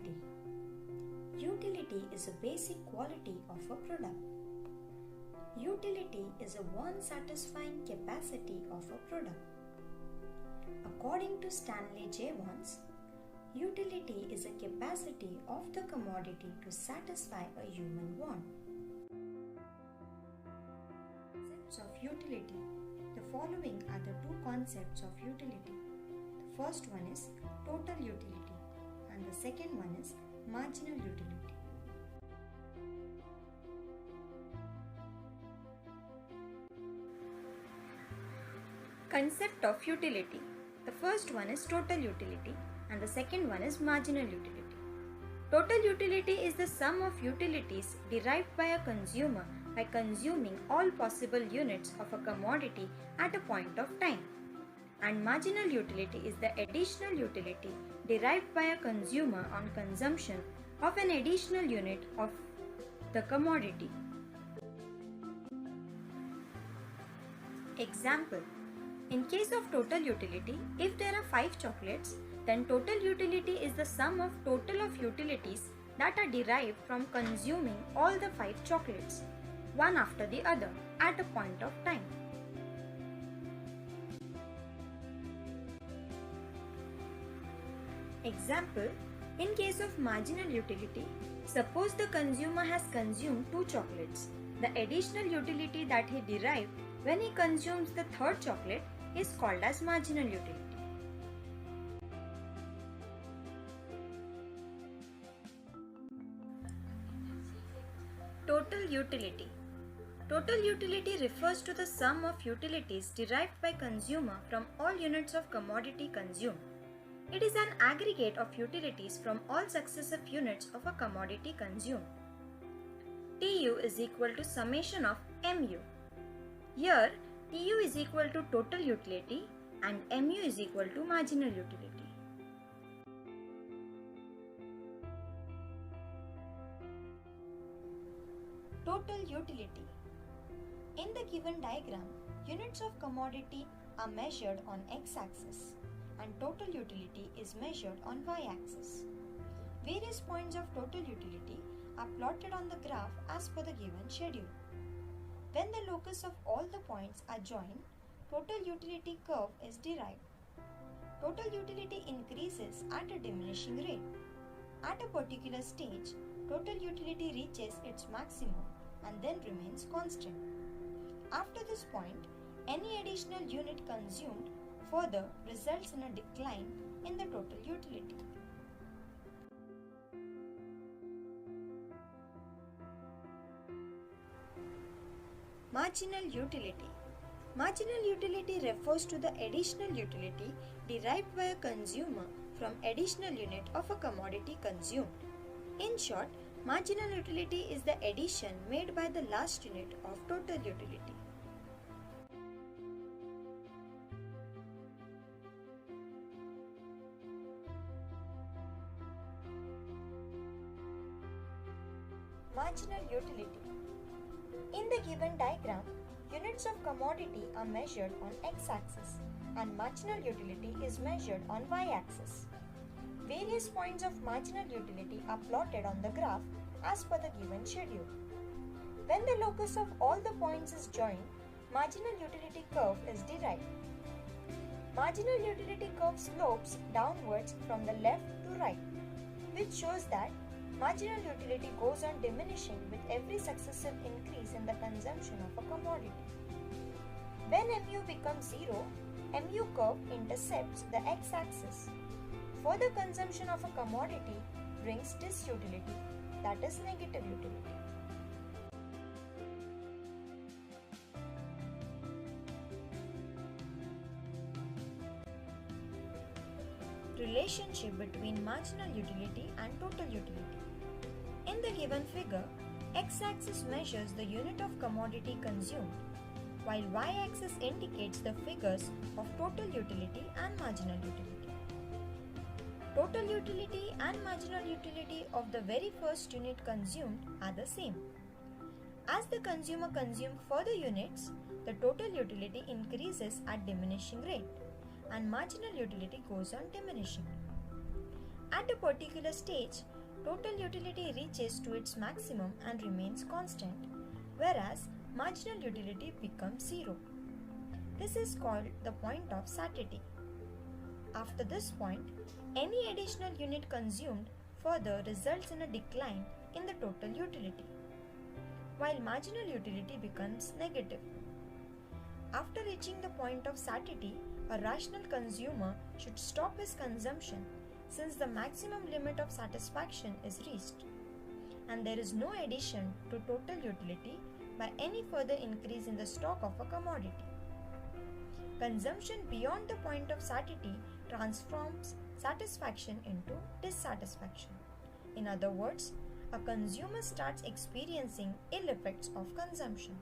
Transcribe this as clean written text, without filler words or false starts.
Utility. Utility is a basic quality of a product. Utility is a one satisfying capacity of a product. According to Stanley J. Vance, utility is a capacity of the commodity to satisfy a human want. Concepts of utility. The following are the two concepts of utility. The first one is total utility and the second one is marginal utility. Concept of utility. The first one is total utility and the second one is marginal utility. Total utility is the sum of utilities derived by a consumer by consuming all possible units of a commodity at a point of time. And marginal utility is the additional utility derived by a consumer on consumption of an additional unit of the commodity. Example. In case of total utility, if there are 5 chocolates, then total utility is the sum of total of utilities that are derived from consuming all the 5 chocolates, one after the other, at a point of time. Example, in case of marginal utility, suppose the consumer has consumed 2 chocolates. The additional utility that he derived when he consumes the 3rd chocolate is called as marginal utility. Total utility. Total utility refers to the sum of utilities derived by consumer from all units of commodity consumed. It is an aggregate of utilities from all successive units of a commodity consumed. TU is equal to summation of MU. Here, TU is equal to total utility and MU is equal to marginal utility. Total utility. In the given diagram, units of commodity are measured on x-axis and total utility is measured on y-axis. Various points of total utility are plotted on the graph as per the given schedule. When the locus of all the points are joined, total utility curve is derived. Total utility increases at a diminishing rate. At a particular stage, total utility reaches its maximum and then remains constant. After this point, any additional unit consumed further results in a decline in the total utility. Marginal utility. Marginal utility refers to the additional utility derived by a consumer from additional unit of a commodity consumed. In short, marginal utility is the addition made by the last unit of total utility. Marginal utility. In the given diagram, units of commodity are measured on x-axis and marginal utility is measured on y-axis. Various points of marginal utility are plotted on the graph as per the given schedule. When the locus of all the points is joined, marginal utility curve is derived. Marginal utility curve slopes downwards from the left to right, which shows that marginal utility goes on diminishing with every successive increase in the consumption of a commodity. When MU becomes 0, MU curve intercepts the x-axis. Further consumption of a commodity brings disutility, that is negative utility. Relationship between marginal utility and total utility. In the given figure, x-axis measures the unit of commodity consumed, while y-axis indicates the figures of total utility and marginal utility. Total utility and marginal utility of the very first unit consumed are the same. As the consumer consumes further units, the total utility increases at diminishing rate and marginal utility goes on diminishing. At a particular stage, total utility reaches to its maximum and remains constant, whereas marginal utility becomes zero. This is called the point of satiety. After this point, any additional unit consumed further results in a decline in the total utility, while marginal utility becomes negative. After reaching the point of satiety, a rational consumer should stop his consumption since the maximum limit of satisfaction is reached, and there is no addition to total utility by any further increase in the stock of a commodity. Consumption beyond the point of satiety transforms satisfaction into dissatisfaction. In other words, a consumer starts experiencing ill effects of consumption.